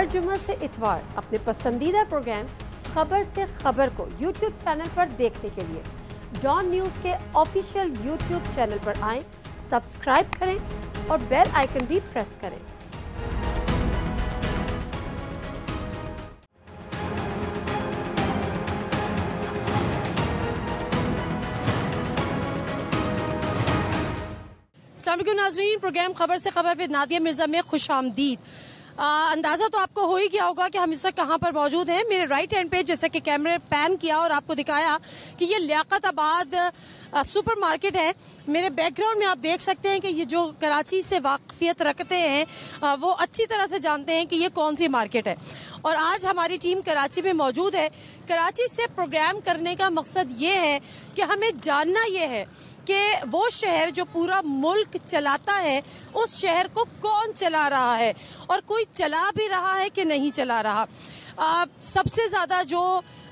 हर जुम्मा से इतवार अपने पसंदीदा प्रोग्राम खबर से खबर को यूट्यूब चैनल पर देखने के लिए डॉन न्यूज़ के ऑफिशियल यूट्यूब चैनल पर आएं, सब्सक्राइब करें और बेल आइकन भी प्रेस करें। अस्सलाम वालेकुम नाज़रीन, प्रोग्राम खबर से खबर विद नादिया मिर्ज़ा में खुश आमदीद। अंदाज़ा तो आपको हो ही गया होगा कि हम इस वक्त कहाँ पर मौजूद हैं। मेरे राइट हैंड पे जैसा कि कैमरे पैन किया और आपको दिखाया कि ये लियाकताबाद सुपर मार्केट है। मेरे बैकग्राउंड में आप देख सकते हैं कि ये जो कराची से वाकफियत रखते हैं वो अच्छी तरह से जानते हैं कि ये कौन सी मार्केट है। और आज हमारी टीम कराची में मौजूद है। कराची से प्रोग्राम करने का मकसद ये है कि हमें जानना ये है कि वो शहर जो पूरा मुल्क चलाता है उस शहर को कौन चला रहा है और कोई चला भी रहा है कि नहीं चला रहा। सबसे ज़्यादा जो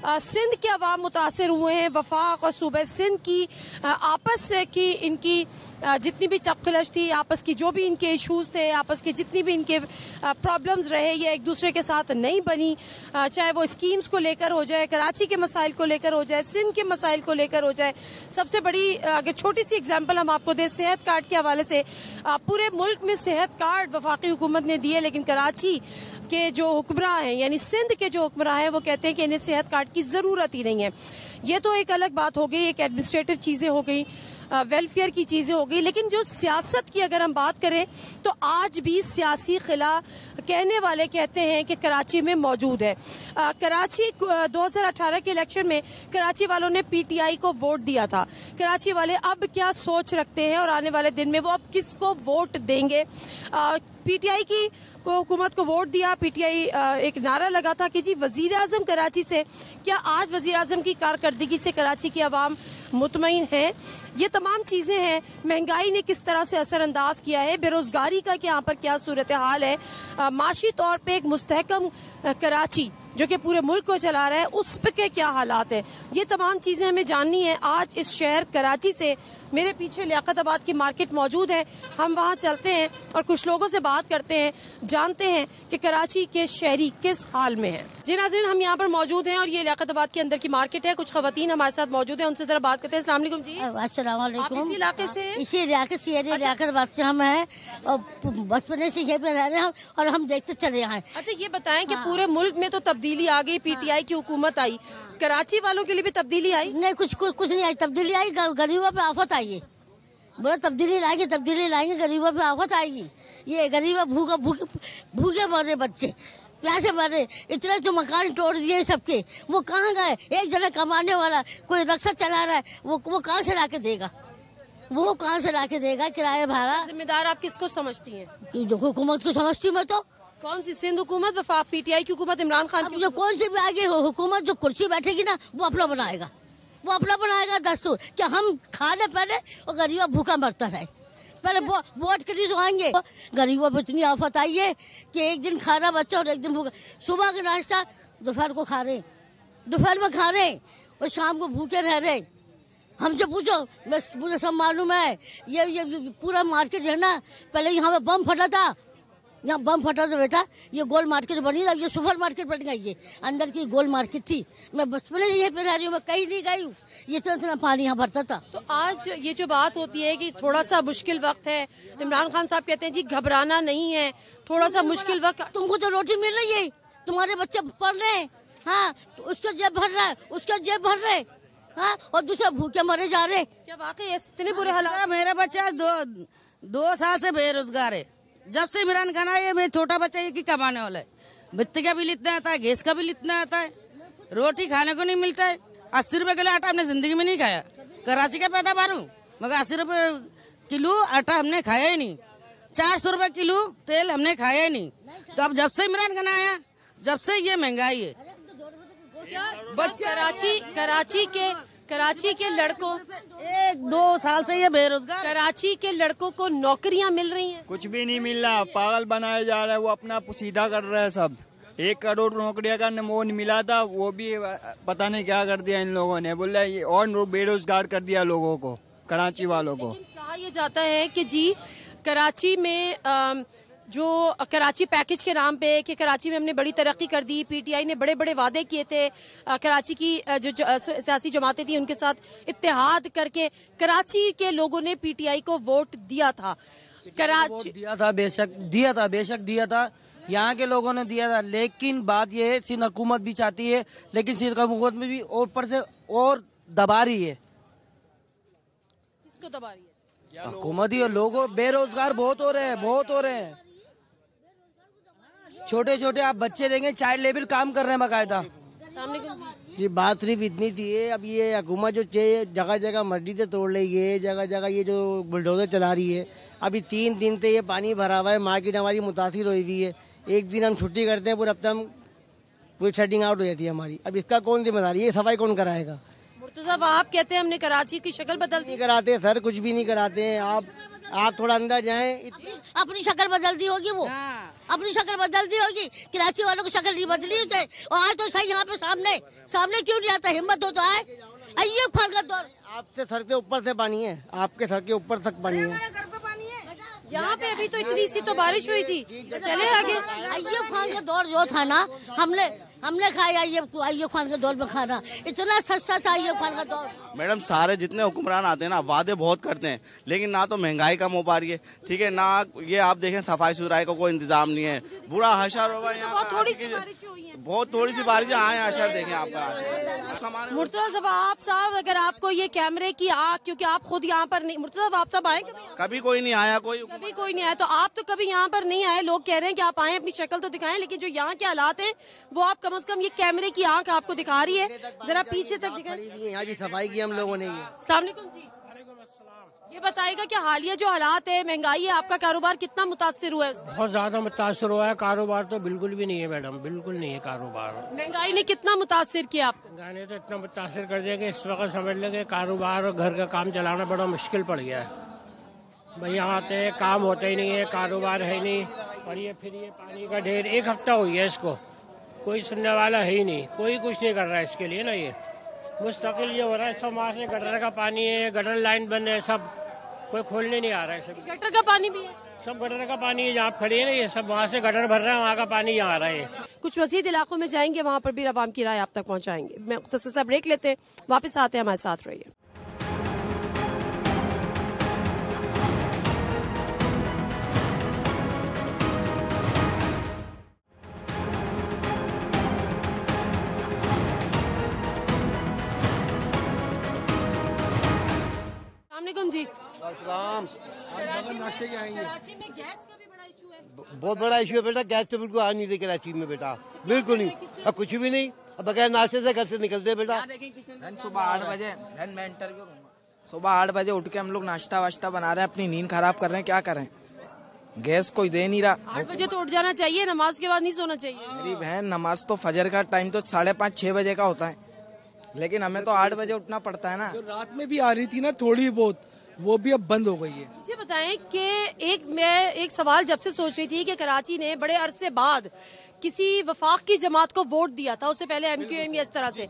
सिंध के अवाम मुतासिर हुए हैं, वफाक और सूबे सिंध की आपस की इनकी जितनी भी चपखलश थी, आपस की जो भी इनके इश्यूज़ थे, आपस के जितनी भी इनके प्रॉब्लम्स रहे, ये एक दूसरे के साथ नहीं बनी। चाहे वो स्कीम्स को लेकर हो जाए, कराची के मसाइल को लेकर हो जाए, सिंध के मसाइल को लेकर हो जाए। सबसे बड़ी अगर छोटी सी एग्जांपल हम आपको दें सेहत कार्ड के हवाले से, पूरे मुल्क में सेहत कार्ड वफाकी हुकूमत ने दिए, लेकिन कराची के जो हुक्मरान हैं यानी सिंध के जो हुक्मरान हैं वो कहते हैं कि इन्हें सेहत कार्ड की ज़रूरत ही नहीं है। ये तो एक अलग बात हो गई, एक एडमिनिस्ट्रेटिव चीज़ें हो गई, वेलफेयर की चीज़ें हो गई। लेकिन जो सियासत की अगर हम बात करें तो आज भी सियासी खिला कहने वाले कहते हैं कि कराची में मौजूद है। कराची 2018 के इलेक्शन में कराची वालों ने पीटीआई को वोट दिया था। कराची वाले अब क्या सोच रखते हैं और आने वाले दिन में वो अब किसको वोट देंगे। पीटीआई की हुकूमत को वोट दिया। पीटीआई एक नारा लगा था कि जी वजीर आजम कराची से, क्या आज वजीर आजम की कारकर्दगी से कराची की आवाम मुतमईन है। ये तमाम चीज़ें हैं। महंगाई ने किस तरह से असरअंदाज किया है, बेरोजगारी का यहाँ पर क्या सूरत हाल है, माशी तौर पे एक मुस्तहकम कराची जो कि पूरे मुल्क को चला रहा है उस पे के क्या हालात है, ये तमाम चीज़ें हमें जाननी है। आज इस शहर कराची से मेरे पीछे लियाकताबाद की मार्केट मौजूद है, हम वहाँ चलते हैं और कुछ लोगों से बात करते हैं, जानते हैं कि कराची के शहरी किस हाल में है। जी नाज़रीन, हम यहाँ पर मौजूद हैं और ये लियाकताबाद के अंदर की मार्केट है। कुछ खवातीन हमारे साथ मौजूद हैं, उनसे जरा बात करते हैं। अस्सलाम वालेकुम जी। अस्सलाम वालेकुम। आप इसी इलाके से हैं? इसी इलाके से लियाकताबाद से हम हैं और बचपन से यहीं पे रह रहे हैं और हम देखते चले हैं। अच्छा ये बताएं कि पूरे मुल्क में तो तब्दीली आ गई, पीटीआई की हुकूमत आई, कराची वालों के लिए भी तब्दीली आई? नहीं, कुछ नहीं आई। तब्दीली आई, गरीबों पे आफत आई है। बोला तब्दीली लाएंगे, गरीबों पे आफत आएगी। ये गरीब भूखे मर रहे, बच्चे प्यासे मर रहे। इतने तो मकान तोड़ दिए सबके, वो कहाँ गए। एक जना कमाने वाला कोई रक्षा चला रहा है, वो कहाँ से लाके देगा, वो कहाँ से लाके देगा किराया भाड़ा। जिम्मेदार आप किसको समझती हैं? हुकूमत को समझती मैं तो। कौन सी सिंध हुकूमत, वफाक पीटीआई की हुकूमत, इमरान खान की? जो कौन सी भी आगे हुकूमत जो कुर्सी बैठेगी ना वो अपना बनाएगा दस्तूर। क्या हम खा ले पहले और गरीबा भूखा मरता रहे। पहले वोट के लिए तो आएंगे। गरीबों पर इतनी आफत आई है कि एक दिन खा रहा बच्चा और एक दिन भूखा। सुबह का नाश्ता दोपहर में खा रहे और शाम को भूखे रह रहे। हमसे पूछो, मुझे सब मालूम है। ये पूरा मार्केट है ना, पहले यहाँ पे बम फटा था, यहाँ बम फटा था बेटा। ये गोल मार्केट बनी था, ये सुपर मार्केट बन गई। ये अंदर की गोल मार्केट थी। मैं बचपन से यहीं पे रह रही हूँ, मैं कहीं नहीं गई हूँ। ये इतना पानी यहाँ भरता था। तो आज ये जो बात होती है कि थोड़ा सा मुश्किल वक्त है, इमरान खान साहब कहते हैं जी घबराना नहीं है, थोड़ा सा मुश्किल वक्त। तुमको तो रोटी मिल रही है, तुम्हारे बच्चे पढ़ रहे हैं, हाँ, तो उसका जेब भर रहा है, हाँ, और दूसरे भूखे मरे जा रहे। क्या वाकई इतने बुरे हालात? मेरा बच्चा दो साल से बेरोजगार है। जब से इमरान खान आए, मेरा छोटा बच्चा एक ही कमाने वाला है। बत्ती का बिल इतना आता है, गैस का बिल इतना आता है, रोटी खाने को नहीं मिलता है। 80 रुपए किलो आटा हमने जिंदगी में नहीं खाया। कराची का पैदावार हूँ, मगर 80 रुपए किलो आटा हमने खाया ही नहीं। 400 रुपए किलो तेल हमने खाया ही नहीं। तो अब जब से इमरान खान आया, जब से ये महंगाई है। कराची के लड़कों 1-2 साल से ये बेरोजगार। कराची के लड़कों को नौकरियां मिल रही हैं? कुछ भी नहीं मिल रहा, पागल बनाया जा रहा है। वो अपना सीधा कर रहा है सब। 1 करोड़ नौकरियां का वो मिला था, वो भी पता नहीं क्या कर दिया इन लोगों ने। बोल रहे और बेरोजगार कर दिया लोगों को, कराची वालों को। कहा यह जाता है कि जी कराची में जो कराची पैकेज के नाम पे कि कराची में हमने बड़ी तरक्की कर दी, पीटीआई ने बड़े बड़े वादे किए थे, कराची की जो सियासी जमातें थी उनके साथ इत्तेहाद करके कराची के लोगों ने पीटीआई को वोट दिया था। कराची दिया था, बेशक दिया था, यहाँ के लोगों ने दिया था। लेकिन बात यह है, सिंध हुकूमत भी चाहती है, लेकिन सिंध हुकूमत में भी ऊपर से और दबा रही है। किसको दबा रही है? हुकूमत ही। लोगों बेरोजगार बहुत हो रहे हैं। छोटे छोटे आप बच्चे देंगे, चाइल्ड लेबर काम कर रहे हैं बाकायदा। जी बात सिर्फ इतनी थी, अब ये हुकूमत जो चाहिए जगह जगह मस्जिदें तोड़ रही है, जगह जगह ये जो बुलडोजर चला रही है। अभी 3 दिन से ये पानी भरा हुआ है, मार्केट हमारी मुतासिर हुई हुई है। एक दिन हम छुट्टी करते हैं, पूरे हफ्ता हम पूरी शेडिंग आउट हो जाती है हमारी। अब इसका कौन जिम्मेदारी है? ये सफाई कौन कराएगा? मुर्तजा साहब आप कहते हैं हमने कराची की शक्ल बदल दी। नहीं कराते सर, कुछ भी नहीं कराते हैं। आप थोड़ा अंदर जाएं। अपनी शक्ल बदलती होगी वो, अपनी शक्ल बदलती होगी। कराची वालों की शक्ल नहीं बदली होती। और आए तो सही यहाँ पे सामने क्यों नहीं आता? हिम्मत हो तो आए। अय्यूब खान का दौर, आपसे सर के ऊपर से पानी है, आपके सर के ऊपर तक पानी है। यहाँ पे अभी तो इतनी सी तो बारिश हुई थी। चले आगे। अय्यूब खान का दौर जो था ना, हमने खाया अय्यूब खान के दौर में खाना। इतना सस्ता था अय्यूब खान का दौर। मैडम सारे जितने हुक्मरान आते हैं ना, वादे बहुत करते हैं, लेकिन ना तो महंगाई कम हो पा रही है, ठीक है, ना ये आप देखें सफाई सुथराई का कोई इंतजाम नहीं है। बुरा हशर होगा यहाँ। बहुत थोड़ी सी बारिश हुई है, बहुत थोड़ी सी बारिश आए हशर देखें आपका। मुर्तजा साहब अगर आपको ये कैमरे की आग, क्योंकि आप खुद यहाँ पर नहीं, मुर्तजा आप सब आए कभी कोई नहीं आया, कभी कोई नहीं आया, तो आप तो कभी यहाँ पर नहीं आए। लोग कह रहे हैं कि आप आए, अपनी शक्ल तो दिखाएं, लेकिन जो यहाँ के हालात हैं वो आप कम से कम ये कैमरे की आंख आपको दिखा रही है। जरा पीछे तक दिखाएं। यहाँ की सफाई की हम लोगों ने। अस्सलाम वालेकुम जी, ये बताएगा कि हालिया जो हालात है, महंगाई है, आपका कारोबार कितना मुतासिर हुआ है? बहुत ज्यादा मुतासर हुआ है। कारोबार तो बिल्कुल भी नहीं है मैडम, बिल्कुल नहीं है कारोबार। महंगाई ने कितना मुतासिर किया आपको? महंगाई ने तो इतना मुतासर कर दिया कि इस वक्त समझ लेंगे कारोबार और घर का काम चलाना बड़ा मुश्किल पड़ गया है। भाई यहाँ आते हैं, काम होता ही नहीं है, कारोबार है नहीं। और ये फिर ये पानी का ढेर 1 हफ्ता हो गया इसको, कोई सुनने वाला है ही नहीं, कोई कुछ नहीं कर रहा है इसके लिए ना। ये मुस्तकिल ये हो रहा है, सब वहाँ से गटर का पानी है, गटर लाइन बंद है, सब कोई खोलने नहीं आ रहा है। सब गटर का पानी भी है, सब गटर का पानी है। जहाँ आप खड़ी है ना, ये सब वहाँ से गटर भर रहा है, वहाँ का पानी यहाँ आ रहा है। कुछ वसीद इलाकों में जाएंगे, वहाँ पर भी आवाम की राय आप तक पहुँचाएंगे। मैं मुख्तसर सा ब्रेक लेते हैं, वापस आते हैं, हमारे साथ रहिए। जी कराची में गैस का भी बड़ा इशू है। बहुत बड़ा इशू है बेटा, गैस तो बिल्कुल आ नहीं रही कराची में बेटा, बिल्कुल नहीं। अब कुछ भी नहीं, अब बगैर नाश्ते से घर से निकलते बेटा। सुबह 8 बजे मैं इंटरव्यू सुबह 8 बजे उठ के हम लोग नाश्ता वाश्ता बना रहे हैं, अपनी नींद खराब कर रहे हैं, क्या करें? गैस कोई दे नहीं रहा। 8 बजे तो उठ जाना चाहिए, नमाज के बाद नहीं सोना चाहिए। मेरी बहन, नमाज तो फजर का टाइम तो 5:30-6 बजे का होता है, लेकिन हमें तो 8 बजे उठना पड़ता है ना। जो रात में भी आ रही थी ना थोड़ी बहुत, वो भी अब बंद हो गई है। मुझे बताएं कि मैं एक सवाल जब से सोच रही थी कि कराची ने बड़े अरसे बाद किसी वफाक की जमात को वोट दिया था, उससे पहले MQM इस तरह से,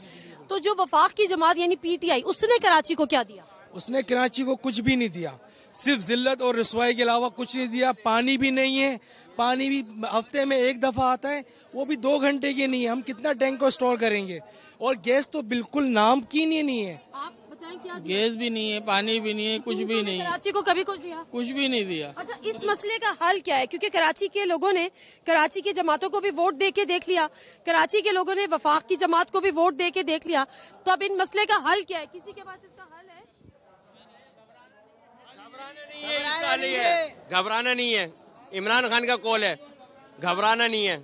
तो जो वफाक की जमात यानी PTI, उसने कराची को क्या दिया? उसने कराची को कुछ भी नहीं दिया, सिर्फ जिल्लत और रसवाई के अलावा कुछ नहीं दिया। पानी भी नहीं है, पानी भी हफ्ते में 1 दफा आता है, वो भी 2 घंटे के नहीं है। हम कितना टैंक को स्टोर करेंगे? और गैस तो बिल्कुल नाम की नहीं है। आप बताएं क्या दिया? गैस भी नहीं है, पानी भी नहीं है, कुछ भी नहीं। कराची को कभी कुछ दिया? कुछ भी नहीं दिया। अच्छा, इस मसले का हल क्या है? क्योंकि कराची के लोगों ने कराची की जमातों को भी वोट दे के देख लिया, कराची के लोगों ने वफाक की जमात को भी वोट दे के देख लिया, तो अब इन मसले का हल क्या है? किसी के पास इसका हल है? घबराना नहीं है, इमरान खान का कॉल है, घबराना नहीं है।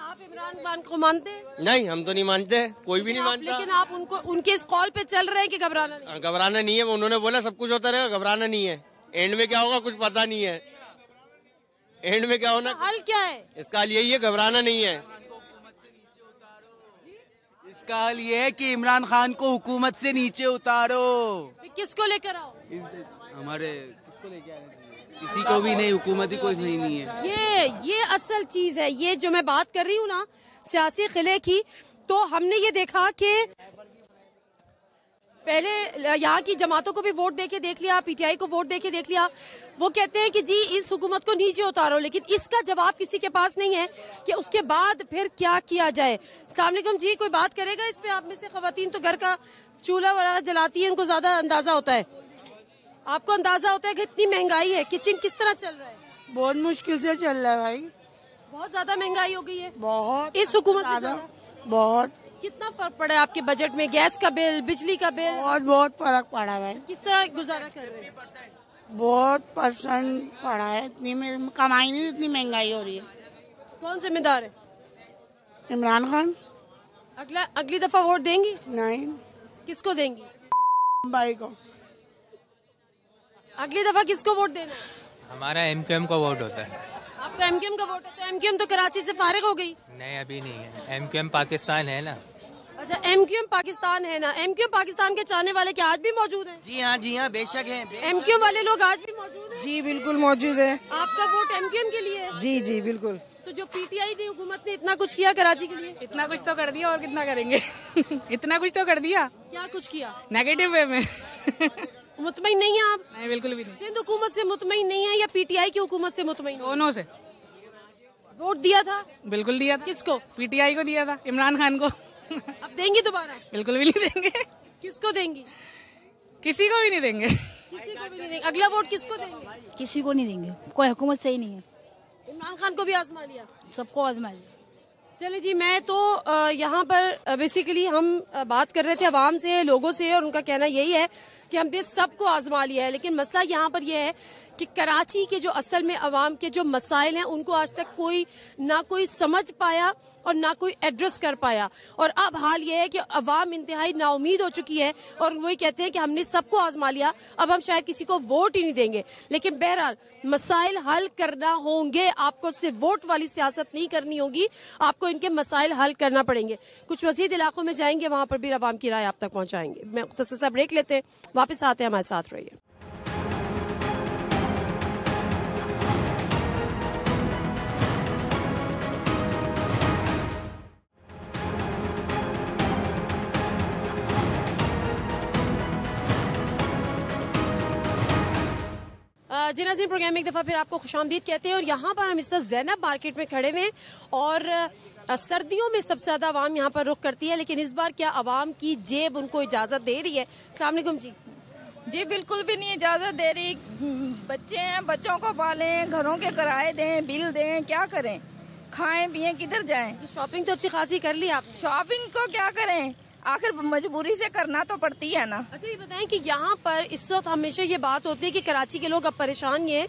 आप इमरान खान को मानते हैं? नहीं, हम तो नहीं मानते, कोई भी नहीं मानता। लेकिन आप उनके इस कॉल पे चल रहे हैं कि घबराना नहीं? घबराना नहीं है, उन्होंने बोला सब कुछ होता रहेगा, घबराना नहीं है। एंड में क्या होगा कुछ पता नहीं है, एंड में क्या होना। हल क्या है इसका हल यही है, घबराना नहीं है। इसका हल ये है कि इमरान खान को हुकूमत से नीचे उतारो। किसको लेकर आओ? हमारे किसको लेके आए? किसी को भी नहीं, हुकूमत ही कोई नहीं है। ये असल चीज है। ये जो मैं बात कर रही हूँ ना सियासी खिले की, तो हमने ये देखा कि पहले यहाँ की जमातों को भी वोट देके देख लिया, पीटीआई को वोट देके देख लिया। वो कहते हैं कि जी इस हुकूमत को नीचे उतारो, लेकिन इसका जवाब किसी के पास नहीं है कि उसके बाद फिर क्या किया जाए। अस्सलाम वालेकुम जी, कोई बात करेगा इस पे? आप में से खवातीन तो घर का चूल्हा वगैरह जलाती है, उनको ज्यादा अंदाजा होता है। आपको अंदाजा होता है कि इतनी महंगाई है, किचन किस तरह चल रहा है? बहुत मुश्किल से चल रहा है भाई, बहुत ज्यादा महंगाई हो गई है बहुत इस हुकूमत में। ज्यादा बहुत। कितना फर्क पड़ा है आपके बजट में? गैस का बिल, बिजली का बिल, बहुत फर्क पड़ा है भाई। किस तरह गुजारा कर रहे हैं? बहुत % पड़ा है, इतनी कमाई नहीं, इतनी महंगाई हो रही है। कौन जिम्मेदार है? इमरान खान। अगली दफा वोट देंगी? नहीं। किसको देंगी? भाई को। अगली दफा किसको वोट देना है? हमारा एमक्यूएम का वोट होता है। आपका एमक्यूएम का वोट है? तो एमक्यूएम तो कराची से फारिग हो गई। नहीं, अभी नहीं है। एमक्यूएम पाकिस्तान है ना। अच्छा, एमक्यूएम पाकिस्तान है ना। एमक्यूएम पाकिस्तान के चाहने वाले क्या आज भी मौजूद हैं? जी हाँ, बेशक है। एमक्यूएम वाले लोग आज भी मौजूद हैं? जी बिल्कुल मौजूद है। आपका वोट एमक्यूएम के लिए है? जी जी बिल्कुल। तो जो पीटीआई की हुकूमत ने इतना कुछ किया कराची के लिए, इतना कुछ तो कर दिया, और कितना करेंगे? इतना कुछ तो कर दिया। क्या कुछ किया? नेगेटिव वे में। मुतमईन नहीं है आप? नहीं, बिल्कुल भी नहीं। सिंध हुकूमत से मुतमईन नहीं है या पीटीआई की हुकूमत से मुतमईन? दोनों से। वोट दिया था? बिल्कुल दिया था। किसको? पीटीआई को दिया था, इमरान खान को। अब देंगी दोबारा? बिल्कुल भी नहीं देंगे। किसको देंगी? किसी को भी नहीं देंगे। किसी को भी नहीं देंगे। अगला वोट किसको देंगे? किसी को नहीं देंगे, कोई हुकूमत सही नहीं है। इमरान खान को भी आजमा लिया? सबको आजमा लिया। चलिए जी, मैं तो यहाँ पर बेसिकली हम बात कर रहे थे अवाम से, लोगों से, और उनका कहना यही है कि हमने सबको आजमा लिया है। लेकिन मसला यहाँ पर यह है कि कराची के जो असल में अवाम के जो मसाइल हैं उनको आज तक कोई समझ पाया और ना कोई एड्रेस कर पाया। और अब हाल ये है कि अवाम इंतहाई नाउमीद हो चुकी है और वही कहते हैं कि हमने सबको आजमा लिया, अब हम शायद किसी को वोट ही नहीं देंगे। लेकिन बहरहाल मसाइल हल करना होंगे, आपको सिर्फ वोट वाली सियासत नहीं करनी होगी, आपको इनके मसाइल हल करना पड़ेंगे। कुछ मज़ीद इलाकों में जाएंगे, वहां पर भी अवाम की राय आप तक पहुंचाएंगे। मैं मुख्तसर सा ब्रेक लेते हैं, वापस आते हैं, हमारे साथ रहिए। जी नाज़रीन, प्रोग्राम में एक दफ़ा फिर आपको खुशामदीद कहते हैं। और यहाँ पर हम इस तरह ज़ैनब मार्केट में खड़े हुए हैं और सर्दियों में सबसे ज़्यादा आवाम यहाँ पर रुख करती है, लेकिन इस बार क्या आवाम की जेब उनको इजाज़त दे रही है? अस्सलाम वालेकुम जी। जी बिल्कुल भी नहीं इजाज़त दे रही। बच्चे हैं, बच्चों को पालें, घरों के किराए दें, बिल दें, क्या करें? खाएं पिएं, किधर जाएं? शॉपिंग तो अच्छी खासी कर ली आप? शॉपिंग को क्या करें, आखिर मजबूरी से करना तो पड़ती है ना। अच्छा, ये बताएं कि यहाँ पर इस वक्त हमेशा ये बात होती है कि कराची के लोग अब परेशान ये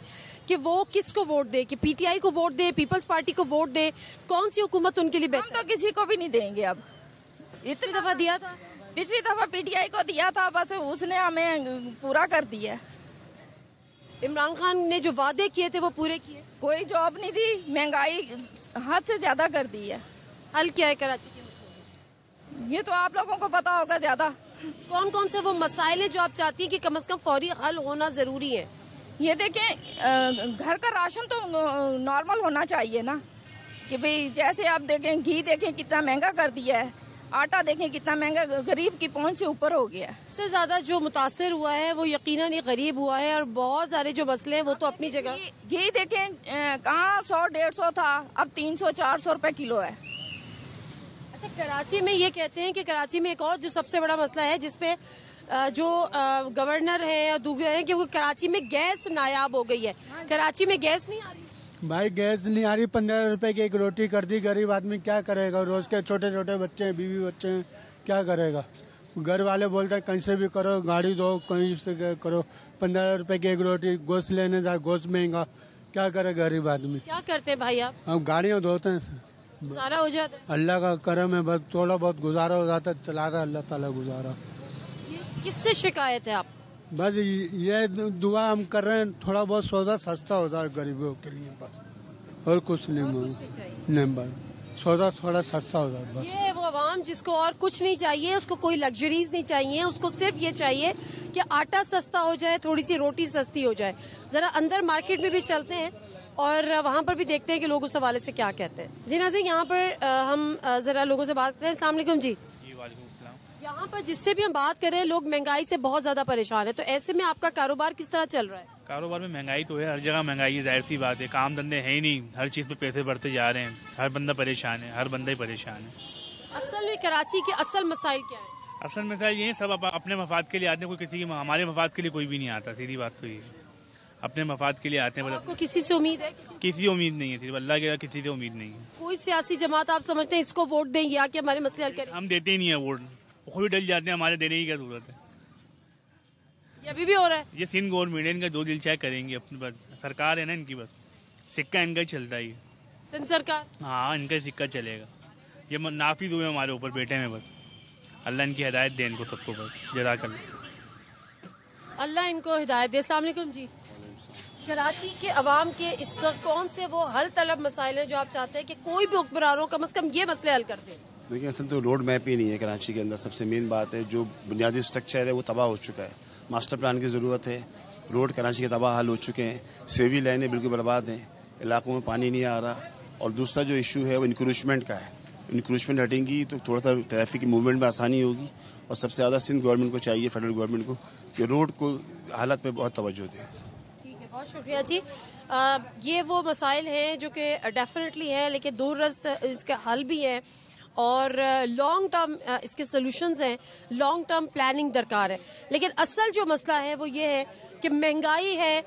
कि वो किसको वोट दे, कि पीटीआई को वोट दे, पीपल्स पार्टी को वोट दे, कौन सी हुकूमत उनके लिए बेहतर? हम तो किसी को भी नहीं देंगे अब। इतनी दफा दिया था? पिछली दफा पीटीआई को दिया था, बस उसने हमें पूरा कर दिया। इमरान खान ने जो वादे किए थे वो पूरे किए? कोई जॉब नहीं दी, महंगाई हद से ज्यादा कर दी है। हल क्या है कराची के? ये तो आप लोगों को पता होगा ज्यादा। कौन कौन से वो मसाइल है जो आप चाहती है कि कम से कम फौरी हल होना जरूरी है? ये देखें, घर का राशन तो नॉर्मल होना चाहिए ना, कि भाई जैसे आप देखें, घी देखें कितना महंगा कर दिया है, आटा देखें कितना महंगा, गरीब की पहुंच से ऊपर हो गया है। सबसे ज्यादा जो मुतासिर हुआ है वो यकीनन ही गरीब हुआ है, और बहुत सारे जो मसले हैं वो तो अपनी जगह। घी देखें कहाँ 100-150 था, अब 300-400 रुपए किलो है। अच्छा, कराची में ये कहते हैं कि कराची में एक और जो सबसे बड़ा मसला है जिसपे जो गवर्नर है और दूसरे हैं कि वो कराची में गैस नायाब हो गई है। कराची में गैस नहीं आ रही? भाई गैस नहीं आ रही, 15 रुपए की एक रोटी कर दी, गरीब आदमी क्या करेगा? रोज के छोटे छोटे बच्चे हैं, बीवी बच्चे हैं, क्या करेगा? घर वाले बोलते हैं कहीं से भी करो, गाड़ी दो, कहीं से करो, 15 रुपए की एक रोटी, गोश्त लेने जाए गोश्त महंगा, क्या करे गरीब आदमी? क्या करते हैं भाई आप? हम गाड़ियाँ धोते हैं, गुजारा हो जाता है। अल्लाह का करम है, बस थोड़ा बहुत गुजारा हो जाता है, चला रहा है अल्लाह ताला गुजारा। किससे शिकायत है आप? बस ये दुआ हम कर रहे हैं, थोड़ा बहुत सौदा सस्ता होता है गरीबों के लिए, बस और कुछ नहीं नहीं, बस सौदा थोड़ा सस्ता होता है बस। ये वो आवाम जिसको और कुछ नहीं चाहिए, उसको कोई लग्जरीज नहीं चाहिए, उसको सिर्फ ये चाहिए कि आटा सस्ता हो जाए, थोड़ी सी रोटी सस्ती हो जाए। जरा अंदर मार्केट में भी चलते हैं और वहाँ पर भी देखते हैं कि लोग उस हवाले से क्या कहते हैं। जी नाज़रीन, यहाँ पर हम जरा लोगों से बात करते हैं। अस्सलाम वालेकुम जी। यहाँ पर जिससे भी हम बात कर रहे हैं, लोग महंगाई से बहुत ज्यादा परेशान है, तो ऐसे में आपका कारोबार किस तरह चल रहा है? कारोबार में महंगाई तो है, हर जगह महंगाई है, जाहिर सी बात है। काम धंधे है ही नहीं, हर चीज पे पैसे बढ़ते जा रहे हैं, हर बंदा परेशान है, हर बंदा ही परेशान है। असल में कराची के असल मसाइल क्या है? असल मसाइल ये है, सब अपने मफाद के लिए आते हैं, कोई किसी की हमारे मफाद के लिए कोई भी नहीं आता। सीधी बात तो ये है, अपने मफाद के लिए आते हैं। आपको किसी से उम्मीद है? किसी उम्मीद नहीं है, सिर्फ अल्लाह के, किसी से उम्मीद नहीं है। कोई सियासी जमात आप समझते हैं इसको वोट देंगे या कि हमारे मसले हल करें? हम देते ही नहीं है वोट, खुद डल जाते हैं, हमारे देने की क्या जरूरत है? ये अभी भी हो रहा है। ये सिंध गवर्नमेंट है, इनका जो दिल चाहे करेंगे, अपनी बस सरकार है ना इनकी, बस सिक्का इनका ही चलता है। सिंध सरकार, हाँ, इनका ही सिक्का चलेगा। ये नाफिज हुए हमारे ऊपर बैठे में, बस अल्लाह इनकी हिदायत दे इनको सबको, बस जज़ाकल्लाह। अल्लाह इनको हिदायत दे। अस्सलाम वालेकुम जी। कराची के अवाम के इस वक्त कौन से वो हल तलब मसाइल हैं जो आप चाहते हैं कि कोई भी हुक्मरान हो कम से कम ये मसले हल कर दे? देखिए, असल तो रोड मैप ही नहीं है कराची के अंदर। सबसे मेन बात है, जो बुनियादी स्ट्रक्चर है वो तबाह हो चुका है। मास्टर प्लान की ज़रूरत है। रोड कराची के तबाह हाल हो चुके हैं, सेवी लाइनें बिल्कुल बर्बाद हैं, इलाकों में पानी नहीं आ रहा। और दूसरा जो इशू है वो इंक्रोचमेंट का है। इंक्रोचमेंट हटेंगी तो थोड़ा सा ट्रैफिक की मूवमेंट में आसानी होगी। और सबसे ज़्यादा सिंध गवर्नमेंट को चाहिए, फेडरल गवर्नमेंट को, कि रोड को हालत पे बहुत तवज्जो दें। ठीक है, बहुत शुक्रिया जी। ये वो मसाइल हैं जो कि डेफिनेटली हैं, लेकिन दूर रस इसका हल भी है और लॉन्ग टर्म इसके सॉल्यूशंस हैं। लॉन्ग टर्म प्लानिंग दरकार है। लेकिन असल जो मसला है वो ये है कि महंगाई है,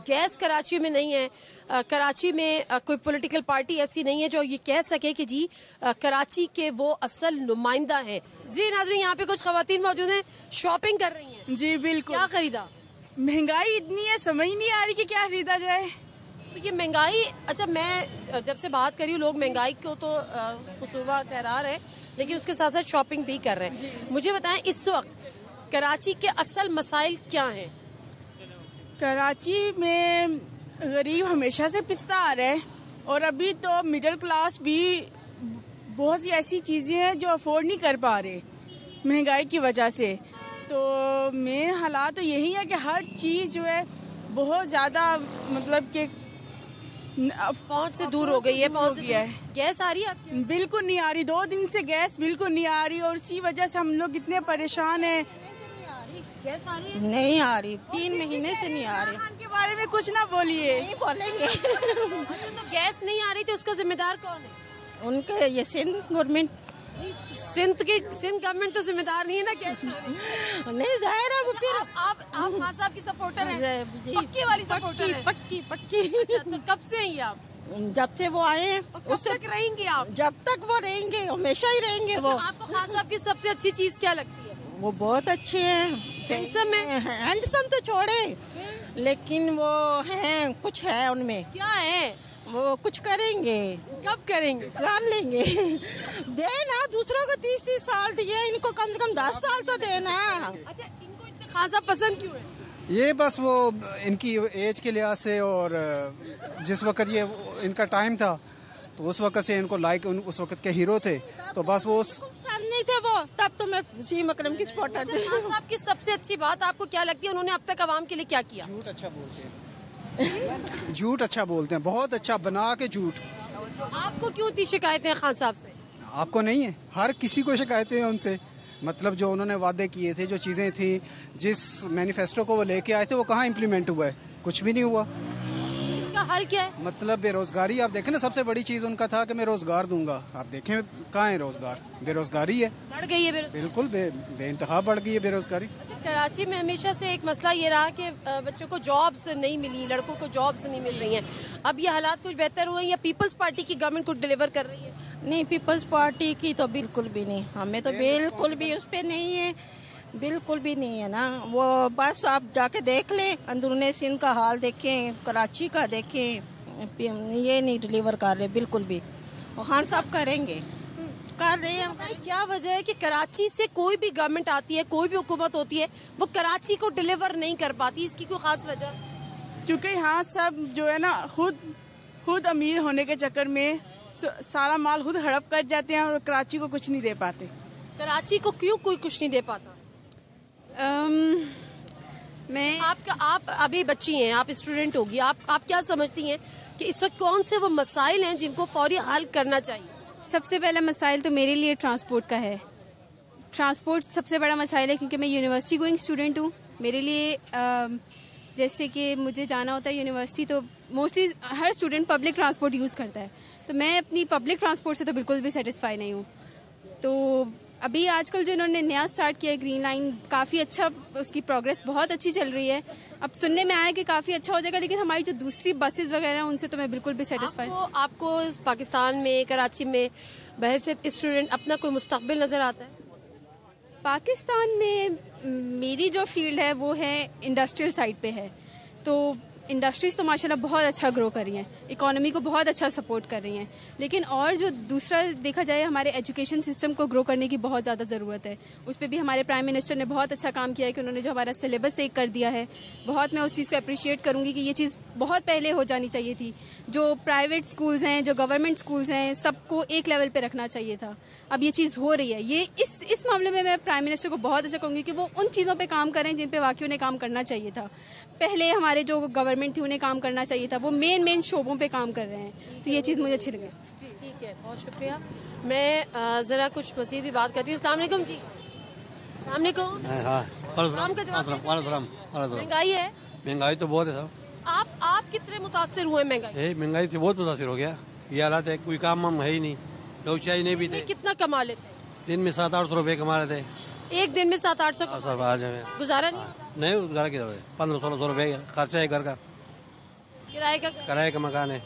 गैस कराची में नहीं है। कराची में कोई पॉलिटिकल पार्टी ऐसी नहीं है जो ये कह सके कि जी कराची के वो असल नुमाइंदा हैं। जी नाज़रीन, यहाँ पे कुछ खवातीन मौजूद हैं, शॉपिंग कर रही हैं। जी बिल्कुल। क्या खरीदा? महंगाई इतनी है, समझ नहीं आ रही कि क्या खरीदा जाए। तो ये महंगाई, अच्छा मैं जब से बात करी हूँ, लोग महंगाई को तो कसूरवार ठहरा रहे हैं, लेकिन उसके साथ साथ शॉपिंग भी कर रहे हैं। मुझे बताएं इस वक्त कराची के असल मसाइल क्या हैं? कराची में गरीब हमेशा से पिसता आ रहा है और अभी तो मिडिल क्लास भी बहुत सी ऐसी चीज़ें हैं जो अफोर्ड नहीं कर पा रहे महंगाई की वजह से। तो मेन हालात तो यही है कि हर चीज़ जो है बहुत ज़्यादा मतलब कि पहुंच से दूर हो गई है। पहुंच गया है। गैस आ रही है आपकी? बिल्कुल नहीं आ रही, 2 दिन से गैस बिल्कुल नहीं आ रही और इसी वजह से हम लोग इतने परेशान हैं। गैस आ रही है? नहीं आ रही, 3 महीने से नहीं आ रही। खान के बारे में कुछ ना बोलिए। नहीं बोलेंगे। तो गैस नहीं आ रही थी, उसका जिम्मेदार कौन है? उनके ये सिंध गवर्नमेंट। सिंध गवर्नमेंट तो जिम्मेदार नहीं है ना गैस? नहीं, जाहिर है वो फिर आप खान साहब की सपोर्टर हैं? पक्की वाली सपोर्टर हैं? पक्की। अच्छा, तो कब से हैं ये आप? जब से वो आए हैं। कब तक रहेंगे आप? जब तक वो रहेंगे, हमेशा ही रहेंगे। वो आपको खान साहब की सबसे अच्छी चीज क्या लगती है? वो बहुत अच्छे हैं। हैंडसम है? हैंडसम तो छोड़े, लेकिन वो हैं, कुछ है उनमें। क्या है? वो कुछ करेंगे। कब करेंगे? कर लेंगे। देना दूसरों को 30-30 साल दिए, इनको कम से कम 10 साल तो देना। अच्छा, इनको इतने खान साहब पसंद क्यों है? ये बस वो इनकी एज के लिहाज से और जिस वक्त ये इनका टाइम था तो उस वक्त से इनको लाइक उस वक्त के हीरो थे, तो बस वो नहीं थे वो, तब तो मैं वसीम अकरम की सपोर्टर थी। खान साहब की सबसे अच्छी बात आपको क्या लगती है? उन्होंने अब तक आवाम के लिए क्या किया? झूठ अच्छा बोलते हैं। झूठ अच्छा बोलते हैं, बहुत अच्छा बना के झूठ। आपको क्यों इतनी शिकायतें खान साहब से? आपको नहीं है? हर किसी को शिकायतें हैं उनसे। मतलब जो उन्होंने वादे किए थे, जो चीजें थी, जिस मैनिफेस्टो को वो लेके आए थे, वो कहाँ इम्प्लीमेंट हुआ है? कुछ भी नहीं हुआ। इसका हल क्या है? मतलब बेरोजगारी। आप देखें ना, सबसे बड़ी चीज उनका था कि मैं रोजगार दूंगा। आप देखें कहाँ है रोजगार? बेरोजगारी है, बढ़ गई है बेरोजगारी। बिल्कुल बेइंतहा बढ़ गई है बेरोजगारी। अच्छा, कराची में हमेशा से एक मसला ये रहा कि बच्चों को जॉब्स नहीं मिली, लड़कों को जॉब्स नहीं मिल रही हैं। अब ये हालात कुछ बेहतर हुए या पीपल्स पार्टी की गवर्नमेंट को डिलीवर कर रही है? नहीं, पीपल्स पार्टी की तो बिल्कुल भी नहीं, हमें तो बिल्कुल भी उस पर नहीं है, बिल्कुल भी नहीं है ना। वो बस आप जाके देख लें, अंदरूनी सिंध का हाल देखें, कराची का देखें, ये नहीं डिलीवर कर रहे बिल्कुल भी। और खान साहब करेंगे, कर रहे हैं। क्या वजह है कि कराची से कोई भी गवर्नमेंट आती है, कोई भी हुकूमत होती है, वो कराची को डिलीवर नहीं कर पाती? इसकी कोई खास वजह? क्योंकि यहाँ सब जो है ना खुद अमीर होने के चक्कर में सारा माल खुद हड़प कर जाते हैं और कराची को कुछ नहीं दे पाते। कराची को क्यों कोई कुछ नहीं दे पाता? आप अभी बच्ची हैं, आप स्टूडेंट होगी, आप क्या समझती हैं कि इस वक्त कौन से वो मसाइल हैं जिनको फौरी हल करना चाहिए? सबसे पहला मसाइल तो मेरे लिए ट्रांसपोर्ट का है ट्रांसपोर्ट सबसे बड़ा मसाइल है, क्योंकि मैं यूनिवर्सिटी गोइंग स्टूडेंट हूँ। मेरे लिए जैसे कि मुझे जाना होता है यूनिवर्सिटी, तो मोस्टली हर स्टूडेंट पब्लिक ट्रांसपोर्ट यूज़ करता है, तो मैं अपनी पब्लिक ट्रांसपोर्ट से तो बिल्कुल भी सेटिस्फाई नहीं हूँ। तो अभी आजकल जो इन्होंने नया स्टार्ट किया है ग्रीन लाइन, काफ़ी अच्छा, उसकी प्रोग्रेस बहुत अच्छी चल रही है। अब सुनने में आया कि काफ़ी अच्छा हो जाएगा, लेकिन हमारी जो दूसरी बसेस वगैरह हैं उनसे तो मैं बिल्कुल भी सेटिस्फाई। आपको पाकिस्तान में, कराची में बहैसियत स्टूडेंट अपना कोई मुस्तकबिल नज़र आता है? पाकिस्तान में मेरी जो फील्ड है वो है इंडस्ट्रियल साइड पे है, तो इंडस्ट्रीज़ तो माशाल्लाह बहुत अच्छा ग्रो कर रही हैं, इकोनॉमी को बहुत अच्छा सपोर्ट कर रही हैं, लेकिन और जो दूसरा देखा जाए, हमारे एजुकेशन सिस्टम को ग्रो करने की बहुत ज़्यादा ज़रूरत है। उस पर भी हमारे प्राइम मिनिस्टर ने बहुत अच्छा काम किया है कि उन्होंने जो हमारा सिलेबस एक कर दिया है, बहुत मैं उस चीज़ को अप्रिशिएट करूँगी कि ये चीज़ बहुत पहले हो जानी चाहिए थी। जो प्राइवेट स्कूल्स हैं, जो गवर्नमेंट स्कूल्स हैं, सबको एक लेवल पर रखना चाहिए था। अब ये चीज़ हो रही है। ये इस मामले में मैं प्राइम मिनिस्टर को बहुत अच्छा कहूँगी कि वो उन चीज़ों पर काम करें जिन पर वाकई उन्हें काम करना चाहिए था। पहले हमारे जो गवर्नमेंट थी उन्हें काम करना चाहिए था, वो मेन शोबों पे काम कर रहे हैं, तो ये चीज़ मुझे अच्छी लगी। जी ठीक है, बहुत शुक्रिया। मैं ज़रा कुछ मज़ीद बात करती हूँ। अस्सलाम वालेकुम जी। महंगाई है? महंगाई तो बहुत है साहब। आप कितने मुतासिर हुए महंगाई? महंगाई से बहुत मुतासिर हो गया। ये हालात है, कोई काम वाम है ही नहीं, लोग चाय नहीं पीते। कितना कमा लेते? दिन में 700-800 रुपए कमा लेते। एक दिन में 700-800 गुजारा नहीं गुजारा किधर है? 1500-1600 रुपए खर्चा है घर का, किराए का मकान है।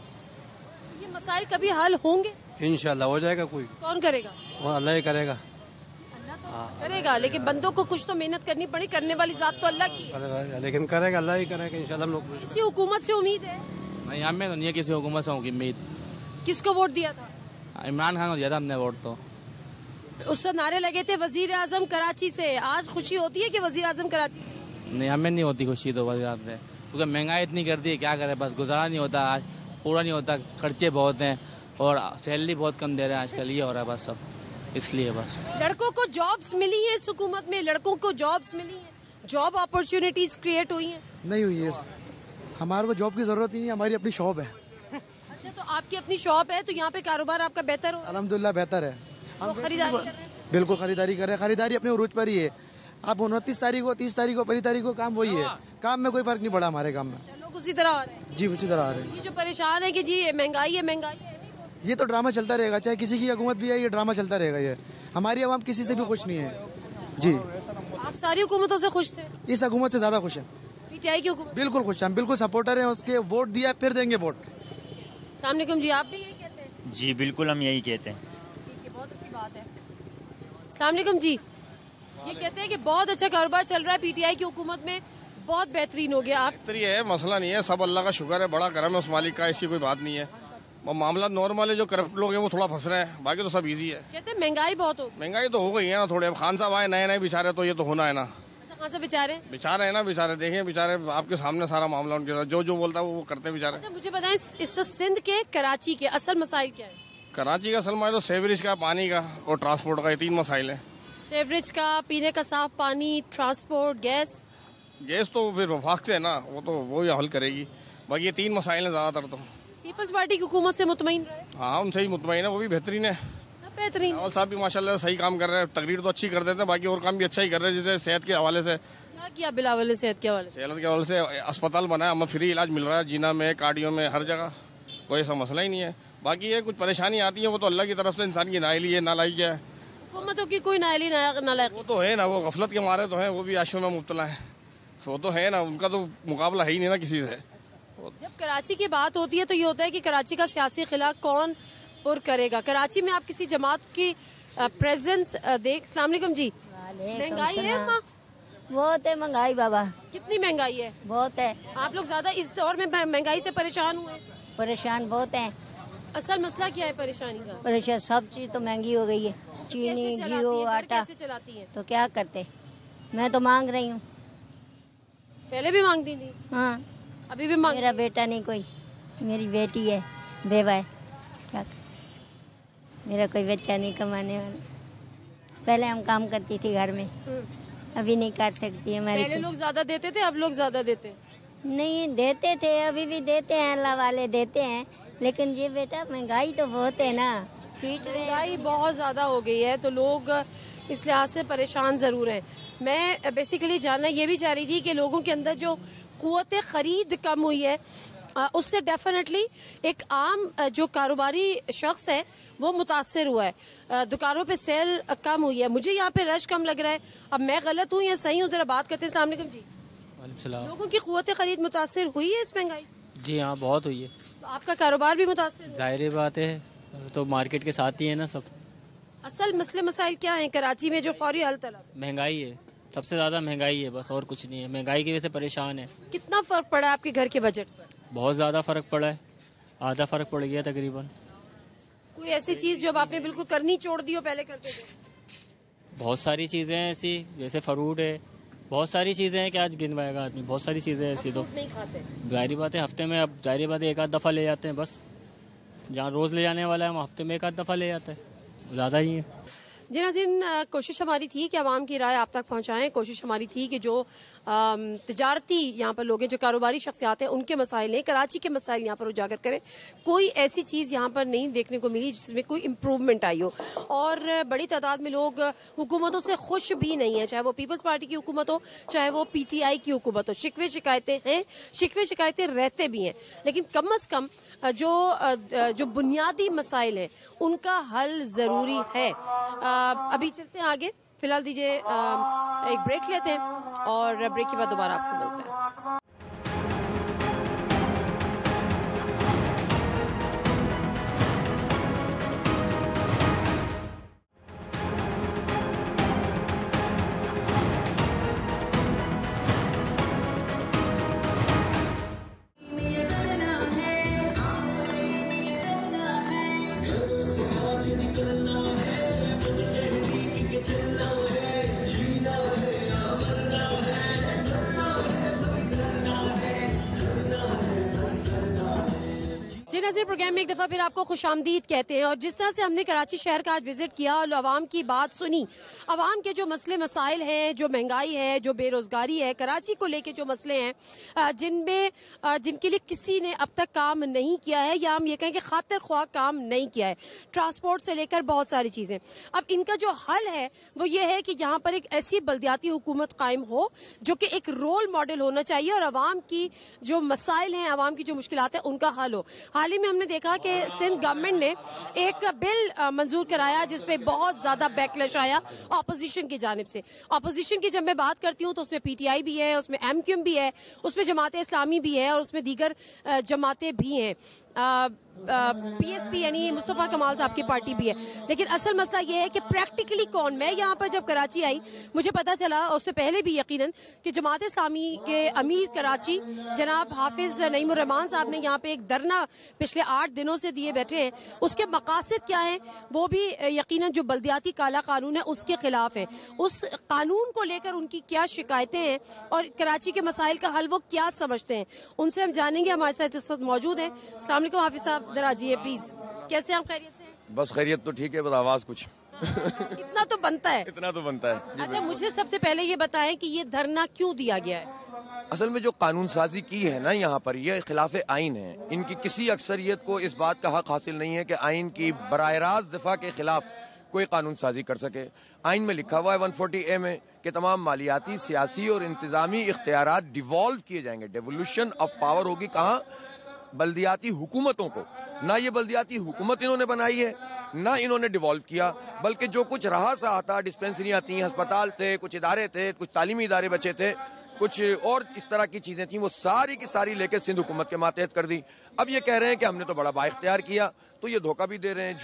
ये मसाइल कभी हल होंगे? इंशाल्लाह हो जाएगा। कोई कौन करेगा? वो अल्लाह ही करेगा। करेगा, लेकिन बंदों को कुछ तो मेहनत करनी पड़ी, करने वाली जात तो अल्लाह की है। लेकिन करेगा, अल्लाह ही करेगा इंशाल्लाह। हम लोग किसी हुकूमत से उम्मीद है? नहीं, हमें तो नहीं है किसी हुकूमत से उम्मीद। किसको वोट दिया था? इमरान खान को दिया था हमने वोट। तो उस नारे लगे थे वजीर आजम कराची से। आज खुशी होती है कि वजीर आजम कराची? नहीं, हमें नहीं होती खुशी तो वजीर आजम से, क्योंकि महंगाई इतनी कर दी है, क्या करे, बस गुजारा नहीं होता, आज पूरा नहीं होता, खर्चे बहुत हैं और सैलरी बहुत कम दे रहे हैं आजकल। ये हो रहा है बस सब, इसलिए बस। लड़कों को जॉब्स मिली है इस हुकूमत में? लड़कों को जॉब्स मिली है? जॉब अपॉर्चुनिटीज क्रिएट हुई हैं? नहीं हुई है। हमारे को जॉब की जरूरत ही नहीं, हमारी अपनी शॉप है। अच्छा, तो आपकी अपनी शॉप है, तो यहाँ पे कारोबार आपका बेहतर हो? अल्हम्दुलिल्लाह बेहतर है। हम खरीदारी कर रहे हैं? बिल्कुल खरीदारी कर रहे हैं। खरीदारी अपने उरूज पर ही है। आप 29 तारीख को, 30 तारीख को, 1 तारीख को काम वही है। काम में कोई फर्क नहीं पड़ा हमारे काम में। लोग उसी तरह आ रहे हैं? जी उसी तरह आ रहे हैं। ये जो परेशान है कि जी महंगाई है, महंगाई है, ये तो ड्रामा चलता रहेगा, चाहे किसी की हुकूमत भी है, ये ड्रामा चलता रहेगा। ये हमारी आवाम किसी से भी खुश नहीं है। जी, आप सारी हुकूमतों से खुश थे? इस हुकूमत से ज्यादा खुश है। पीटीआई की हुकूमत? बिल्कुल खुश है, हम बिल्कुल सपोर्टर हैं उसके। वोट दिया, फिर देंगे वोट। अस्सलाम वालेकुम जी, आप भी यही कहते हैं? जी बिल्कुल, हम यही कहते हैं। ठीक है, बहुत अच्छी बात है। अस्सलाम वालेकुम जी, ये कहते हैं कि बहुत अच्छा कारोबार चल रहा है पीटीआई की हुकूमत में, बहुत बेहतरीन हो गया। आप है, मसला नहीं है, सब अल्लाह का शुक्र है, बड़ा करम है उस मालिक का, ऐसी कोई बात नहीं है। मामला नॉर्मल है, जो करप्ट लोग हैं वो थोड़ा फंस रहे हैं, बाकी तो सब इजी है। कहते हैं महंगाई बहुत हो? महंगाई तो हो गई है ना थोड़े। अब खान साहब आए नए नए बेचारे, तो ये तो होना है ना। कहाँ से बेचारे? बेचारे है ना, बेचारे देखें, बेचारे आपके सामने सारा मामला उनके साथ, जो बोलता है वो करते हैं बेचारे। अच्छा, मुझे बताएं इस सिंध के, कराची के असल मसाइल क्या है? कराची का असल मसाइल तो सेवरेज का, पानी का और ट्रांसपोर्ट का, ये 3 मसाइल है। सेवरेज का, पीने का साफ पानी, ट्रांसपोर्ट, गैस। गैस तो फिर वफाक से है ना, वो तो वो ही हल करेगी। बाकी ये 3 मसाइल है ज्यादातर। तो पीपल्स पार्टी की हुकूमत से मुतमईन रहे? हाँ, उनसे ही मुतमईन है, वो भी बेहतरीन है। सब बेहतरीन। रावल साहब भी माशाल्लाह सही काम कर रहे हैं, तकरीर तो अच्छी कर देते हैं, बाकी और काम भी अच्छा ही कर रहे हैं। जैसे सेहत के हवाले से क्या किया बिलावल ने? सेहत के हवाले से अस्पताल बनाया, हमें फ्री इलाज मिल रहा है, जीना में, कार्डियो में, हर जगह, कोई ऐसा मसला ही नहीं है। बाकी ये कुछ परेशानी आती है, वो तो अल्लाह की तरफ से, इंसान की नाइली है, नालायकी है। हुकूमतों की कोई नाइली नालायक? वो तो है ना, वो गफलत के मारे तो है, वो भी आशों में मुब्तला है, वो तो है ना, उनका तो मुकाबला है ही नहीं ना किसी से। जब कराची की बात होती है तो ये होता है कि कराची का सियासी खिला कौन पुर करेगा। कराची में आप किसी जमात की प्रेजेंस देख? अस्सलाम वालेकुम जी। महंगाई है अम्मा? बहुत है महंगाई बाबा। कितनी महंगाई है? बहुत है। आप लोग ज्यादा इस दौर में महंगाई से परेशान हुए? परेशान बहुत है। असल मसला क्या है परेशानी का? परेशान, सब चीज तो महंगी हो गई है, चीनी, घी, आटा। कैसे चलाती है? तो क्या करते, मैं तो मांग रही हूँ। पहले भी मांगती थी? हाँ, अभी भी मांग। मेरा बेटा नहीं, कोई मेरी बेटी है, बेवा है, क्या मेरा कोई बच्चा नहीं कमाने वाला। पहले हम काम करती थी घर में, अभी नहीं कर सकती है। पहले लोग ज्यादा देते थे, अब लोग ज्यादा देते? नहीं, देते थे, अभी भी देते हैं, अल्लाह वाले देते हैं, लेकिन ये बेटा महंगाई तो बहुत है ना, महंगाई बहुत ज्यादा हो गई है, तो लोग इस लिहाज से परेशान ज़रूर हैं। मैं बेसिकली जानना ये भी चाह रही थी कि लोगों के अंदर जो क़ुव्वत ख़रीद कम हुई है, उससे डेफिनेटली एक आम जो कारोबारी शख्स है वो मुतासर हुआ है। दुकानों पे सेल कम हुई है। मुझे यहाँ पे रश कम लग रहा है। अब मैं गलत हूँ या सही हूँ, जरा बात करते हैं। अस्सलाम वालेकुम जी। लोगों की क़ुव्वत ख़रीद मुतासर हुई है इस महंगाई? जी हाँ, बहुत हुई है। तो आपका कारोबार भी मुतासर? जाहिर बात है, तो मार्केट के साथ ही है ना सब। असल मसले मसाइल क्या हैं कराची में जो फौरी हल तलब? महंगाई है, सबसे ज्यादा महंगाई है, बस और कुछ नहीं है। महंगाई की वजह से परेशान है। कितना फर्क पड़ा आपके घर के बजट पर? बहुत ज्यादा फर्क पड़ा है, आधा फर्क पड़ गया तकरीबन। कोई ऐसी चीज जो आपने बिल्कुल करनी छोड़ दी हो, पहले करते थे? बहुत सारी चीजें हैं ऐसी, जैसे फ्रूट है, बहुत सारी चीजें हैं कि आज गिनवाएगा आदमी। बहुत सारी चीजें ऐसी तो नहीं खाते। जाहिर बात है हफ्ते में, अब जाहिर बात है एक आध दफा ले जाते हैं बस। जहाँ रोज ले जाने वाला है हम हफ्ते में एक आध दफा ले जाते हैं, ज्यादा ही है। जी नाज़रीन, कोशिश हमारी थी कि आवाम की राय आप तक पहुंचाएं। कोशिश हमारी थी कि जो तिजारती यहाँ पर लोग हैं, जो कारोबारी शख्सियात हैं, उनके मसाइल हैं, कराची के मसाइल यहाँ पर उजागर करें। कोई ऐसी चीज़ यहाँ पर नहीं देखने को मिली जिसमें कोई इम्प्रूवमेंट आई हो। और बड़ी तादाद में लोग हुकूमतों से खुश भी नहीं है, चाहे वो पीपल्स पार्टी की हुकूमत हो, चाहे वो PTI की हुकूमत हो। शिकवे शिकायतें हैं, शिकवे शिकायतें रहते भी हैं, लेकिन कम अज़ कम जो बुनियादी मसाइल हैं उनका हल ज़रूरी है। अभी चलते हैं आगे। फिलहाल दीजिए एक ब्रेक लेते हैं और ब्रेक के बाद दोबारा आपसे मिलते हैं। प्रोग्राम में एक दफा फिर आपको खुशामदीद कहते हैं। और जिस तरह से हमने कराची शहर का आज विजिट किया और आवाम की बात सुनी, आवाम के जो मसले मसाइल हैं, जो महंगाई है, जो बेरोजगारी है, कराची को लेके जो मसले हैं जिनके लिए किसी ने अब तक काम नहीं किया है, या हम ये कहें कि खातिर ख्वाह काम नहीं किया है, ट्रांसपोर्ट से लेकर बहुत सारी चीजें। अब इनका जो हल है वो ये है कि यहाँ पर एक ऐसी बल्दियाती हुकूमत कायम हो जो कि एक रोल मॉडल होना चाहिए और आवाम की जो मसाइल हैं, आवाम की जो मुश्किलात हैं, उनका हल हो। हाल ही में हमने देखा कि सिंध गवर्नमेंट ने एक बिल मंजूर कराया जिसपे बहुत ज्यादा बैकलैश आया ऑपोजिशन की जानिब से। ऑपोजिशन की जब मैं बात करती हूँ तो उसमें PTI भी है, उसमें MQM भी है, उसमें जमात इस्लामी भी है और उसमें दीगर जमातें भी हैं। PSP यानी मुस्तफ़ा कमाल साहब की पार्टी भी है। लेकिन असल मसला ये है कि प्रैक्टिकली कौन, मैं यहाँ पर जब कराची आई मुझे पता चला, उससे पहले भी यकीनन, कि जमात इस्लामी के अमीर कराची जनाब हाफिज नईमुर रहमान साहब ने यहाँ पे एक धरना पिछले 8 दिनों से दिए बैठे हैं। उसके मकासद क्या हैं वो भी यकीनन जो बल्दियाती काला कानून है उसके खिलाफ है। उस कानून को लेकर उनकी क्या शिकायतें हैं और कराची के मसाइल का हल वो क्या समझते हैं, उनसे हम जानेंगे। हमारे साथ इस वक्त मौजूद है। अस्सलाम वालेकुम हाफिज साहब, जरा आइए प्लीज। कैसे आप? खैरियत से? बस खैरियत तो ठीक है, बस आवाज कुछ इतना तो बनता है। इतना तो बनता है। अच्छा, मुझे सबसे पहले ये बताएं कि ये धरना क्यों दिया गया है? असल में जो कानून साजी की है ना यहाँ पर, ये खिलाफ आइन है। इनकी किसी अक्सरियत को इस बात का हक हासिल नहीं है कि आइन की बराह रास्त दिफा के खिलाफ कोई कानून साजी कर सके। आइन में लिखा हुआ है 140A में कि तमाम मालियाती, सियासी और इंतजामी इख्तियारात डिवॉल्व किए जाएंगे। डेवोल्यूशन ऑफ पावर होगी कहाँ? बल्दियाती हुकूमतों को। ना ये बल्दियाती हुकूमत इन्होंने बनाई है, ना इन्होंने डिवॉल्व किया, बल्कि जो कुछ रहा सा आता, डिस्पेंसरियाँ थी, अस्पताल थे, कुछ इदारे थे, कुछ तालीमी इदारे बचे थे, कुछ और इस तरह की चीजें थी, वो सारी की सारी लेके सिंध हुकूमत के मातहत कर दी। अब ये कह रहे हैं कि हमने तो बड़ा बाइख्तियार किया, तो ये धोखा भी दे रहे हैं,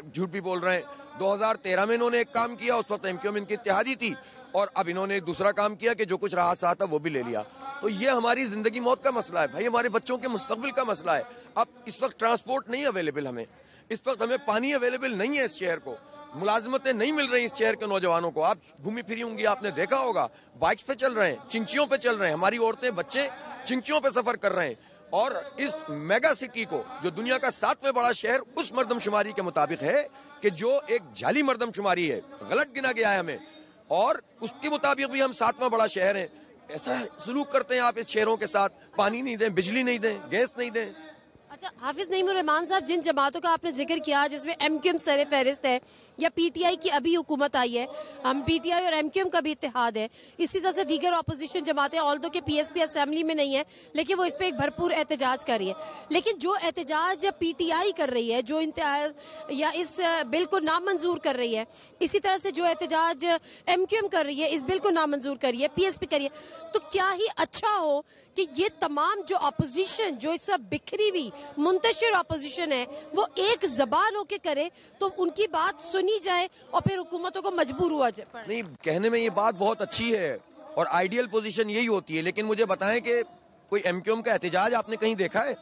झूठ भी बोल रहे हैं। 2013 में इन्होंने एक काम किया, उस वक्त MQM इनकी इत्तेहादी थी, और अब इन्होंने एक दूसरा काम किया कि जो कुछ रहा सा था वो भी ले लिया। तो ये हमारी जिंदगी मौत का मसला है भाई, हमारे बच्चों के मुस्तकबिल का मसला है। अब इस वक्त ट्रांसपोर्ट नहीं अवेलेबल, हमें इस वक्त हमें पानी अवेलेबल नहीं है, इस शहर को मुलाजमतें नहीं मिल रही इस शहर के नौजवानों को। आप घूमी फिरी होंगी, आपने देखा होगा, बाइक्स पे चल रहे हैं, चिंचियों पे चल रहे हैं, हमारी औरतें बच्चे चिंचियों पे सफर कर रहे हैं। और इस मेगा सिटी को, जो दुनिया का 7वें बड़ा शहर उस मर्दमशुमारी के मुताबिक है कि जो एक जाली मर्दमशुमारी है, गलत गिना गया है हमें, और उसके मुताबिक भी हम 7वां बड़ा शहर है। ऐसा सलूक करते हैं आप इस शहरों के साथ, पानी नहीं दें, बिजली नहीं दें, गैस नहीं दें। अच्छा, हाफिज नईमुर रहमान साहब, जिन जमातों का आपने जिक्र किया जिसमें एमक्यूएम सर फहरिस्त है या पीटीआई की अभी हुकूमत आई है, हम पीटीआई और एमक्यूएम का भी इत्तेहाद है, इसी तरह से दीगर अपोजिशन जमातें, ऑल्दो के पीएसपी असेंबली में नहीं है लेकिन वो इस पर एक भरपूर एहतजाज कर रही है, लेकिन जो एहतजाज पीटीआई कर रही है, जो या इस बिल को नामंजूर कर रही है, इसी तरह से जो एहतजाज एमक्यूएम कर रही है इस बिल को नामंजूर कर रही है, पीएसपी कर रही है, तो क्या ही अच्छा हो कि ये तमाम जो अपोजिशन, जो इस वक्त बिखरी हुई मुंतशिर अपोजिशन है, वो एक जबान होके करे तो उनकी बात सुनी जाए और फिर हुकूमतों को मजबूर हुआ जाए। नहीं, कहने में ये बात बहुत अच्छी है और आइडियल पोजीशन यही होती है, लेकिन मुझे बताएं कि कोई एमक्यूएम का एहतजाज आपने कहीं देखा है?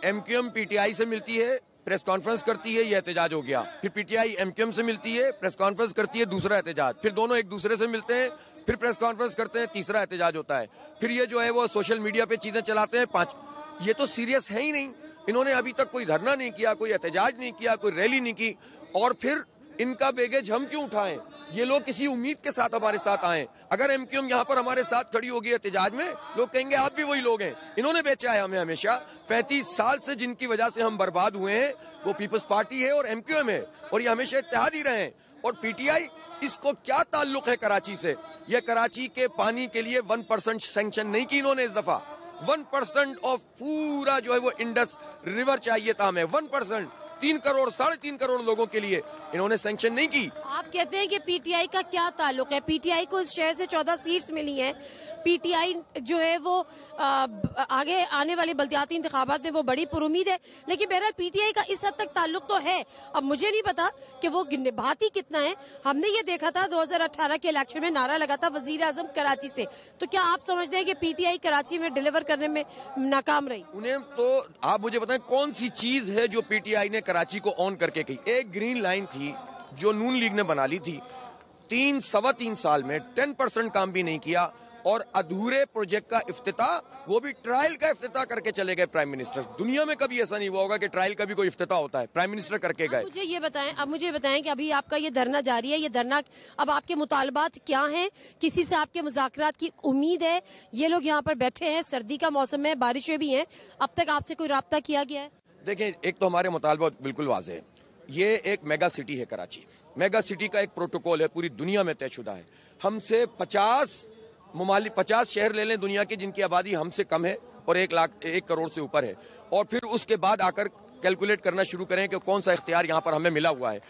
एमक्यूएम पीटीआई से मिलती है, प्रेस कॉन्फ्रेंस करती है, ये एहतजाज हो गया। फिर पीटीआई एमक्यूएम से मिलती है, प्रेस कॉन्फ्रेंस करती है, दूसरा एहतजाज। फिर दोनों एक दूसरे से मिलते हैं, फिर प्रेस कॉन्फ्रेंस करते हैं, तीसरा एहतजाज होता है। फिर ये जो है वो सोशल मीडिया पे चीजें चलाते हैं, 5। ये तो सीरियस है ही नहीं। इन्होंने अभी तक कोई धरना नहीं किया, कोई एहतजाज नहीं किया, कोई रैली नहीं की, और फिर इनका बैगेज हम क्यों उठाएं? ये लोग किसी उम्मीद के साथ हमारे साथ आए। अगर एमक्यूएम यहाँ पर हमारे साथ खड़ी होगी एहतजाज में, लोग कहेंगे आप भी वही लोग हैं, इन्होंने बेचा है हमें हमेशा। 35 साल से जिनकी वजह से हम बर्बाद हुए हैं वो पीपल्स पार्टी है और एमक्यूएम है, और ये हमेशा इत्तेहाद ही रहे हैं। और पीटीआई, इसको क्या ताल्लुक है कराची से? ये कराची के पानी के लिए 1% सैंक्शन नहीं की इन्होंने इस दफा। 1% ऑफ पूरा जो है वो इंडस रिवर चाहिए था हमें, 1%। 3 करोड़ 3.5 करोड़ लोगों के लिए इन्होंने सैंक्शन नहीं की। आप कहते हैं कि पीटीआई का क्या ताल्लुक है? पीटीआई को इस शहर से 14 सीट्स मिली हैं। पीटीआई जो है वो आगे आने वाले बल्दियाती इंतखाबात में वो बड़ी पुरुमीद है, लेकिन बहरहाल पीटीआई का इस हद तक ताल्लुक तो है। अब मुझे नहीं पता कि वो निभाती कितना है। हमने ये देखा था 2018 के इलेक्शन में नारा लगा था वजीर आजम कराची से, तो क्या आप समझते हैं कि पीटीआई कराची में डिलीवर करने में नाकाम रही? उन्हें तो आप मुझे बताएं कौन सी चीज है जो पीटीआई ने कराची को ऑन करके की? एक ग्रीन लाइन थी जो नून लीग ने बना ली थी, 3-3.25 साल में 10% काम भी नहीं किया, और अधूरे प्रोजेक्ट का इफ्तिताह, वो भी ट्रायल का इफ्तिताह करके चले गए प्राइम मिनिस्टर। दुनिया में कभी ऐसा नहीं हुआ होगा कि ट्रायल का भी कोई इफ्तिताह होता है, प्राइम मिनिस्टर करके गए। मुझे बताएं कि अभी आपका ये धरना जारी है, ये धरना अब आपके मुतालबात क्या हैं? किसी से आपके मुज़ाकरात की उम्मीद है? ये लोग यहाँ पर बैठे हैं, सर्दी का मौसम है, बारिशें भी हैं, अब तक आपसे कोई राब्ता किया गया है? देखिए, एक तो हमारे मुतालबा बिल्कुल वाज़ेह है, ये एक मेगा सिटी है कराची। मेगा सिटी का एक प्रोटोकॉल है, पूरी दुनिया में तयशुदा है। हमसे 50 शहर ले लें दुनिया के जिनकी आबादी हमसे कम है और 1 करोड़ से ऊपर है, और फिर उसके बाद आकर कैलकुलेट करना शुरू करें कि कौन सा इख्तियार यहाँ पर हमें मिला हुआ है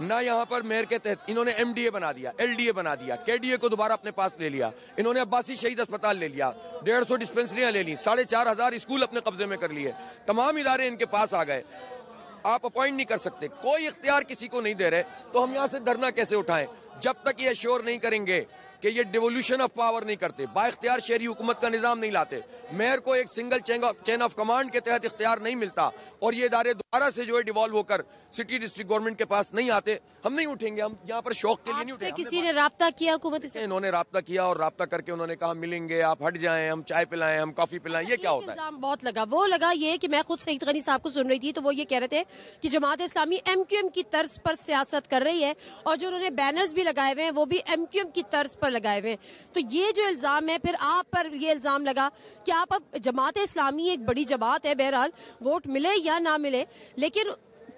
ना। यहाँ पर मेयर के तहत इन्होंने एमडीए बना दिया, एलडीए बना दिया, केडीए को दोबारा अपने पास ले लिया, इन्होंने अब्बासी शहीद अस्पताल ले लिया, 150 डिस्पेंसरियां ले ली, 4,500 स्कूल अपने कब्जे में कर लिए, तमाम इदारे इनके पास आ गए। आप अपॉइंट नहीं कर सकते, कोई इख्तियार किसी को नहीं दे रहे, तो हम यहाँ से धरना कैसे उठाएं? जब तक ये श्योर नहीं करेंगे कि ये डिवोल्यूशन ऑफ पावर नहीं करते, बाइख्तियार शहरी हुकूमत का निजाम नहीं लाते, मेयर को एक सिंगल चेन ऑफ कमांड के तहत इख्तियार नहीं मिलता, और ये इदारे दोबारा से जो है डिवॉल्व होकर सिटी डिस्ट्रिक्ट गवर्नमेंट के पास नहीं आते, हम नहीं उठेंगे। हम यहाँ पर शौक के लिए नहीं उठे। किसी ने राब्ता किया हुकूमत से? इन्होंने राब्ता किया और राब्ता करके उन्होंने कहा मिलेंगे, आप हट जाएं, हम चाय पिलाएं, हम कॉफी पिलाएं। ये क्या होता है? बहुत लगा ये कि मैं खुद सईद गनी साहब को सुन रही थी, तो वो ये कह रहे थे कि जमात इस्लामी एमक्यूएम की तर्ज पर सियासत कर रही है, और जो उन्होंने बैनर्स भी लगाए हुए हैं वो भी एमक्यूएम की तर्ज पर लगाए हुए हैं। तो ये जो इल्जाम है, फिर आप पर ये इल्जाम लगा कि आप अब जमात इस्लामी एक बड़ी जमात है, बहरहाल वोट मिले या ना मिले, लेकिन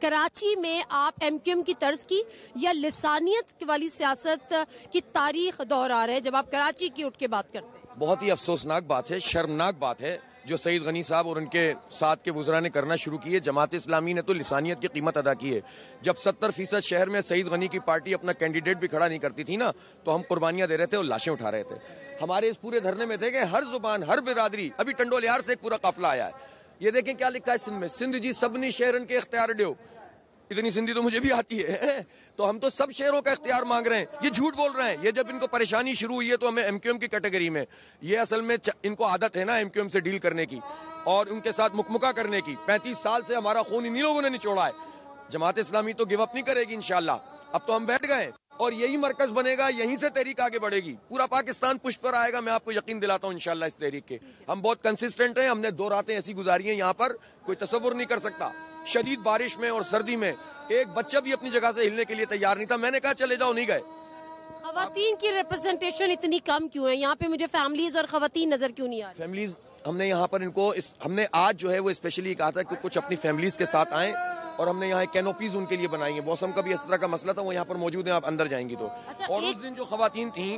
कराची में आप एमक्यूएम की तर्ज की या लिसानियत वाली सियासत की तारीख दोहरा रहे हैं जब आप कराची की उठ के बात करते हैं? बहुत ही अफसोसनाक बात है, शर्मनाक बात है जो सईद गनी साहब और उनके साथ के वुज़रा ने करना शुरू की है। जमात इस्लामी ने तो लिसानियत की कीमत अदा की है। जब 70% शहर में सईद गनी की पार्टी अपना कैंडिडेट भी खड़ा नहीं करती थी ना, तो हम कुर्बानियां दे रहे थे और लाशें उठा रहे थे। हमारे इस पूरे धरने में थे कि हर जुबान, हर बिरादरी, अभी टंडोलियार से एक पूरा काफिला आया है। ये देखें क्या लिखा है सिंध में, सिंध जी सबनी शहरन के इख्तियार दो। इतनी सिंधी तो मुझे भी आती है, तो हम तो सब शहरों का इख्तियार मांग रहे हैं। ये झूठ बोल रहे हैं। ये जब इनको परेशानी शुरू हुई है तो हमें एमक्यूएम की कैटेगरी में, ये असल में इनको आदत है ना एमक्यूएम से डील करने की और उनके साथ मुकमुका करने की। 35 साल से हमारा खून इन्हीं लोगों ने निचोड़ा है। जमात इस्लामी तो गिव अप नहीं करेगी इंशाल्लाह। अब तो हम बैठ गए और यही मरकज बनेगा, यहीं से तहरीक आगे बढ़ेगी। पूरा पाकिस्तान पुष्ट पर आएगा, मैं आपको यकीन दिलाता हूँ इंशाल्लाह इस तहरीक के। हम बहुत कंसिस्टेंट हैं। हमने 2 रातें ऐसी गुजारी हैं यहाँ पर, कोई तसव्वुर नहीं कर सकता। शदीद बारिश में और सर्दी में एक बच्चा भी अपनी जगह से हिलने के लिए तैयार नहीं था। मैंने कहा चले जाओ, नहीं गए। खवातीन की रिप्रेजेंटेशन इतनी कम क्यों है यहाँ पे? मुझे फैमिलीज और खवातीन नजर क्यों नहीं आ रही? फैमिलीज हमने यहाँ पर इनको हमने आज जो है वो स्पेशली कहा था कि कुछ अपनी फैमिलीज के साथ आएं, और हमने यहाँ कैनोपीज उनके लिए बनाई है। मौसम का भी इस तरह का मसला था, वो यहाँ पर मौजूद हैं, आप अंदर जाएंगी तो। और उस दिन जो खवातीन थी,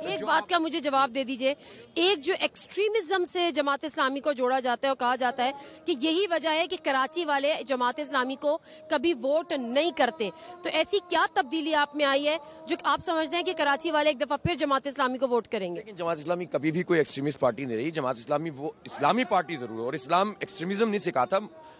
एक बात का मुझे जवाब दे दीजिए, एक जो एक्सट्रीमिज्म से जमात इस्लामी को जोड़ा जाता है और कहा जाता है कि यही वजह है कि कराची वाले जमात इस्लामी को कभी वोट नहीं करते, तो ऐसी क्या तब्दीली आप में आई है जो आप समझते हैं कि कराची वाले एक दफा फिर जमात इस्लामी को वोट करेंगे? लेकिन जमात इस्लामी कभी भी कोई एक्सट्रीमिस्ट पार्टी नहीं रही। जमात इस्लामी वो इस्लामी पार्टी जरूर है, और इस्लाम एक्सट्रीमिज्म नहीं सिखाता,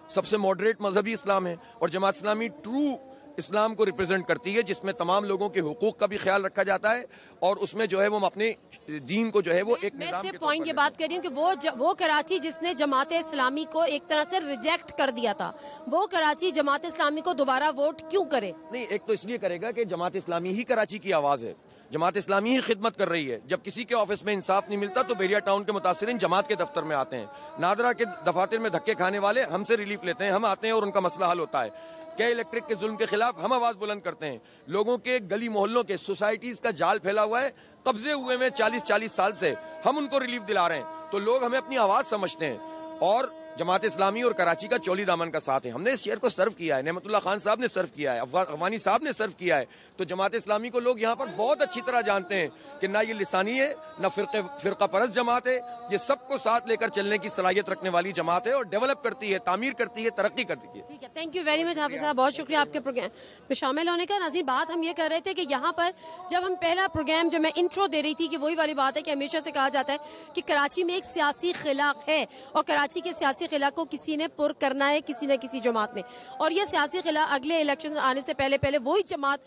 सबसे मॉडरेट मजहबी इस्लाम है। और जमात इस्लामी ट्रू इस्लाम को रिप्रेजेंट करती है, जिसमें तमाम लोगों के हुकूक का भी ख्याल रखा जाता है, और उसमें जो है वो अपने दीन को जो है वो एक मैं सिर्फ पॉइंट ये बात कर रही हूँ कि वो कराची जिसने जमात इस्लामी को एक तरह से रिजेक्ट कर दिया था, वो कराची जमात इस्लामी को दोबारा वोट क्यों करे? नहीं, एक तो इसलिए करेगा कि जमात इस्लामी ही कराची की आवाज है, जमात इस्लामी ही खिदमत कर रही है। जब किसी के ऑफिस में इंसाफ नहीं मिलता तो बेरिया टाउन के मुतासिरीन जमात के दफ्तर में आते हैं, नादरा के दफातर में धक्के खाने वाले हमसे रिलीफ लेते हैं, हम आते हैं और उनका मसला हल होता है। क्या इलेक्ट्रिक के जुल्म के खिलाफ हम आवाज बुलंद करते हैं। लोगों के गली मोहल्लों के सोसाइटीज का जाल फैला हुआ है, कब्जे हुए में 40-40 साल से, हम उनको रिलीफ दिला रहे हैं, तो लोग हमें अपनी आवाज समझते हैं। और जमात इस्लामी और कराची का चौली दामन का साथ है। हमने इस शेयर को सर्व किया है, नेमतुल्लाह खान साहब ने सर्व किया है, अफगानी साहब ने सर्व किया है, तो जमात इस्लामी को लोग यहाँ पर बहुत अच्छी तरह जानते हैं कि ना ये लिसानी है, ना फिरका परस्त जमात है, ये सबको साथ लेकर चलने की सलाहियत रखने वाली जमात है, और डेवलप करती है, तामीर करती है, तरक्की करती है। ठीक है, थैंक यू वेरी मच हाफिज साहब, बहुत शुक्रिया आपके प्रोग्राम में शामिल होने का। नाज़रीन, बात हम ये कर रहे थे कि यहाँ पर जब हम पहला प्रोग्राम जो मैं इंट्रो दे रही थी कि वही वाली बात है कि हमेशा से कहा जाता है कि कराची में एक सियासी खिला है, और कराची के सियासी खिला को किसी ने पुर करना है, किसी न किसी जमात ने, और ये सियासी खिला अगले इलेक्शन आने से पहले वही जमात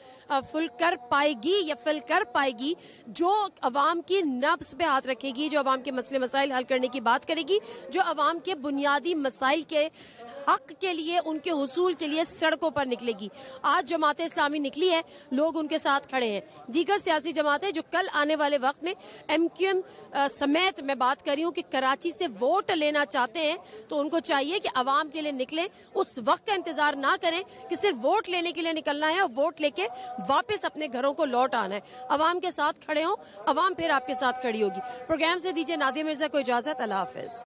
फुल कर पाएगी या फिल कर पाएगी जो अवाम की नब्ज पे हाथ रखेगी, जो अवाम के मसले मसाइल हल करने की बात करेगी, जो अवाम के बुनियादी मसाइल के हक के लिए, उनके हुसूल के लिए सड़कों पर निकलेगी। आज जमात इस्लामी निकली है, लोग उनके साथ खड़े हैं। दीगर सियासी जमातें जो कल आने वाले वक्त में MQM समेत मैं बात कर रही हूँ कि कराची से वोट लेना चाहते हैं, तो उनको चाहिए कि अवाम के लिए निकलें, उस वक्त का इंतजार ना करें कि सिर्फ वोट लेने के लिए निकलना है और वोट लेके वापस अपने घरों को लौट आना है। अवाम के साथ खड़े हों, अवाम फिर आपके साथ खड़ी होगी। प्रोग्राम से दीजिए नादिया मिर्जा को इजाजत। अल्लाह हाफिज।